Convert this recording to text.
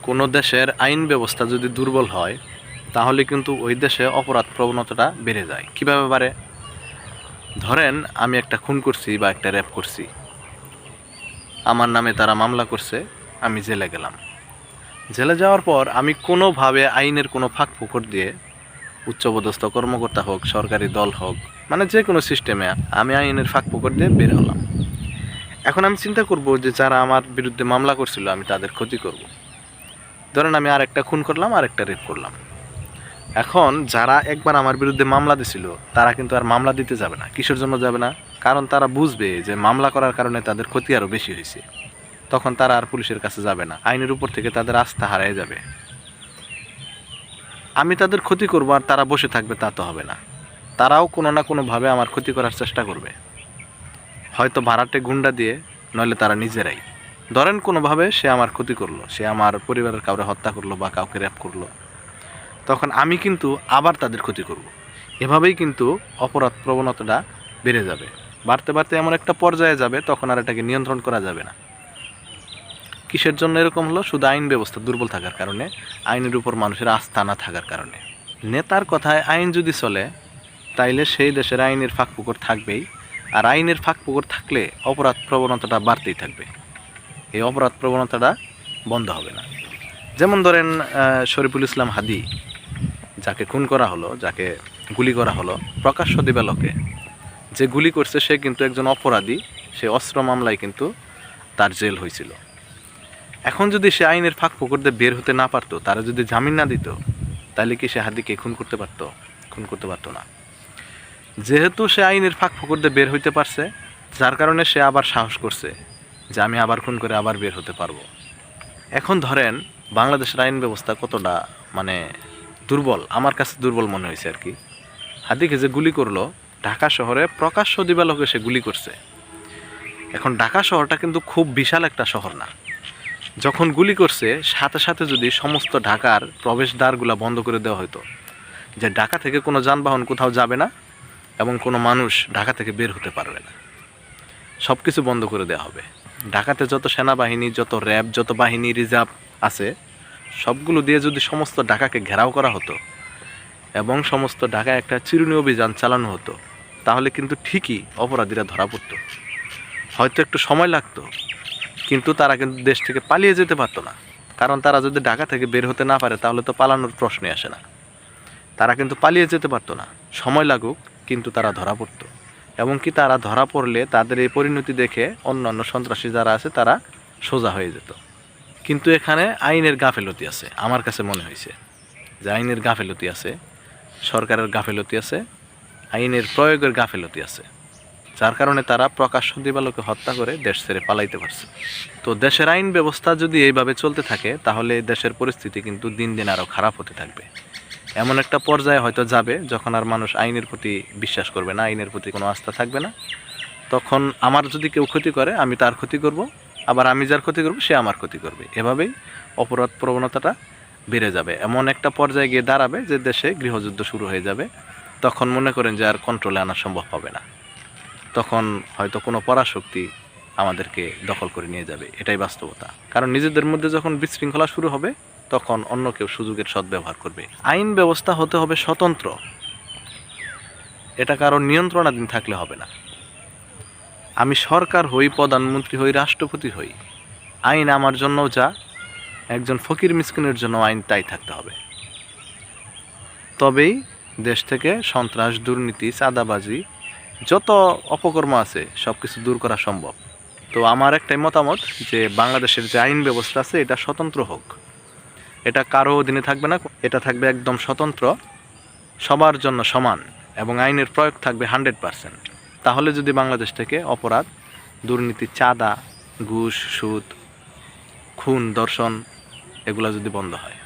কোনো দেশের আইন ব্যবস্থা যদি দুর্বল হয় তাহলে কিন্তু ওই দেশে অপরাধ প্রবণতাটা বেড়ে যায়। কীভাবে বাড়ে? ধরেন আমি একটা খুন করছি বা একটা রেপ করছি, আমার নামে তারা মামলা করছে, আমি জেলে গেলাম। জেলে যাওয়ার পর আমি কোনোভাবে আইনের কোনো ফাঁক ফোকর দিয়ে উচ্চপদস্থ কর্মকর্তা হোক, সরকারি দল হোক, মানে যে কোনো সিস্টেমে আমি আইনের ফাঁক ফোকর দিয়ে বের হলাম। এখন আমি চিন্তা করব যে যারা আমার বিরুদ্ধে মামলা করছিল আমি তাদের ক্ষতি করব। ধরেন আমি আরেকটা খুন করলাম, আরেকটা রেপ করলাম। এখন যারা একবার আমার বিরুদ্ধে মামলা দিছিল তারা কিন্তু আর মামলা দিতে যাবে না। কিসের জন্য যাবে না? কারণ তারা বুঝবে যে মামলা করার কারণে তাদের ক্ষতি আরও বেশি হয়েছে। তখন তারা আর পুলিশের কাছে যাবে না, আইনের উপর থেকে তাদের আস্থা হারিয়ে যাবে। আমি তাদের ক্ষতি করবো আর তারা বসে থাকবে তা তো হবে না। তারাও কোনো না কোনোভাবে আমার ক্ষতি করার চেষ্টা করবে, হয়তো ভাড়াটে গুন্ডা দিয়ে, নইলে তারা নিজেরাই। ধরেন কোনোভাবে সে আমার ক্ষতি করলো, সে আমার পরিবারের কাউকে হত্যা করলো বা কাউকে র্যাপ করলো, তখন আমি কিন্তু আবার তাদের ক্ষতি করব। এভাবেই কিন্তু অপরাধ প্রবণতাটা বেড়ে যাবে, বাড়তে বাড়তে এমন একটা পর্যায়ে যাবে তখন আর এটাকে নিয়ন্ত্রণ করা যাবে না। কিসের জন্য এরকম হলো? শুধু আইন ব্যবস্থা দুর্বল থাকার কারণে, আইনের উপর মানুষের আস্থা না থাকার কারণে। নেতার কথায় আইন যদি চলে তাইলে সেই দেশের আইনের ফাঁকফোকর থাকবেই, আর আইনের ফাঁকফোকর থাকলে অপরাধ প্রবণতাটা বাড়তেই থাকবে। এই অপরাধ প্রবণতাটা বন্ধ হবে না। যেমন ধরেন শরীফুল ইসলাম হাদি, যাকে খুন করা হলো, যাকে গুলি করা হলো প্রকাশ্য দিবালোকে, যে গুলি করছে সে কিন্তু একজন অপরাধী, সে অস্ত্র মামলায় কিন্তু তার জেল হয়েছিল। এখন যদি সে আইনের ফাঁক ফোকর দিয়ে বের হতে না পারতো, তারা যদি জামিন না দিত, তাহলে কি সে হাদিকে খুন করতে পারতো? খুন করতে পারতো না। যেহেতু সে আইনের ফাঁক ফোকর দিয়ে বের হইতে পারছে, যার কারণে সে আবার সাহস করছে যে আমি আবার খুন করে আবার বের হতে পারবো। এখন ধরেন বাংলাদেশের আইন ব্যবস্থা কতটা মানে দুর্বল, আমার কাছে দুর্বল মনে হয়েছে আর কি। হাদিকে যে গুলি করলো, ঢাকা শহরে প্রকাশ্য দিবালোকে সে গুলি করছে। এখন ঢাকা শহরটা কিন্তু খুব বিশাল একটা শহর না। যখন গুলি করছে সাথে সাথে যদি সমস্ত ঢাকার প্রবেশদ্বারগুলো বন্ধ করে দেওয়া হতো, যে ঢাকা থেকে কোনো যানবাহন কোথাও যাবে না এবং কোনো মানুষ ঢাকা থেকে বের হতে পারবে না, সব কিছু বন্ধ করে দেওয়া হবে। ঢাকাতে যত সেনাবাহিনী, যত র্যাব, যত বাহিনী রিজার্ভ আছে, সবগুলো দিয়ে যদি সমস্ত ঢাকাকে ঘেরাও করা হতো এবং সমস্ত ঢাকায় একটা চিরুনি অভিযান চালানো হতো, তাহলে কিন্তু ঠিকই অপরাধীরা ধরা পড়তো। হয়তো একটু সময় লাগতো, কিন্তু তারা কিন্তু দেশ থেকে পালিয়ে যেতে পারতো না। কারণ তারা যদি ঢাকা থেকে বের হতে না পারে তাহলে তো পালানোর প্রশ্নই আসে না। তারা কিন্তু পালিয়ে যেতে পারতো না, সময় লাগুক, কিন্তু তারা ধরা পড়তো। এবং কি তারা ধরা পড়লে তাদের এই পরিণতি দেখে অন্যান্য সন্ত্রাসী যারা আছে তারা সোজা হয়ে যেত। কিন্তু এখানে আইনের গাফেলতি আছে, আমার কাছে মনে হয়েছে যে আইনের গাফেলতি আছে, সরকারের গাফেলতি আছে, আইনের প্রয়োগের গাফেলতি আছে, যার কারণে তারা প্রকাশ্য দিবালোকে হত্যা করে দেশ ছেড়ে পালাইতে পারছে। তো দেশের আইন ব্যবস্থা যদি এইভাবে চলতে থাকে তাহলে দেশের পরিস্থিতি কিন্তু দিন দিন আরও খারাপ হতে থাকবে। এমন একটা পর্যায়ে হয়তো যাবে যখন আর মানুষ আইনের প্রতি বিশ্বাস করবে না, আইনের প্রতি কোনো আস্থা থাকবে না। তখন আমার যদি কেউ ক্ষতি করে আমি তার ক্ষতি করব, আবার আমি যার ক্ষতি করব সে আমার ক্ষতি করবে। এভাবেই অপরাধ প্রবণতাটা বেড়ে যাবে, এমন একটা পর্যায়ে গিয়ে দাঁড়াবে যে দেশে গৃহযুদ্ধ শুরু হয়ে যাবে। তখন মনে করেন যে আর কন্ট্রোলে আনা সম্ভব হবে না, তখন হয়তো কোনো পরাশক্তি আমাদেরকে দখল করে নিয়ে যাবে। এটাই বাস্তবতা। কারণ নিজেদের মধ্যে যখন বিশৃঙ্খলা শুরু হবে তখন অন্য কেউ সুযোগের সদ্ব্যবহার করবে। আইন ব্যবস্থা হতে হবে স্বতন্ত্র, এটা কারো নিয়ন্ত্রণাধীন থাকলে হবে না। আমি সরকার হই, প্রধানমন্ত্রী হই, রাষ্ট্রপতি হই, আইন আমার জন্য যা, একজন ফকির মিসকিনের জন্য আইন তাই থাকতে হবে। তবেই দেশ থেকে সন্ত্রাস, দুর্নীতি, চাঁদাবাজি, যত অপকর্ম আছে সব কিছু দূর করা সম্ভব। তো আমার একটাই মতামত যে বাংলাদেশের যে আইন ব্যবস্থা আছে এটা স্বতন্ত্র হোক, এটা কারো অধীনে থাকবে না, এটা থাকবে একদম স্বতন্ত্র, সবার জন্য সমান, এবং আইনের প্রয়োগ থাকবে 100%। তাহলে যদি বাংলাদেশ থেকে অপরাধ, দুর্নীতি, চাঁদা, ঘুষ, সুদ, খুন, ধর্ষণ এগুলো যদি বন্ধ হয়।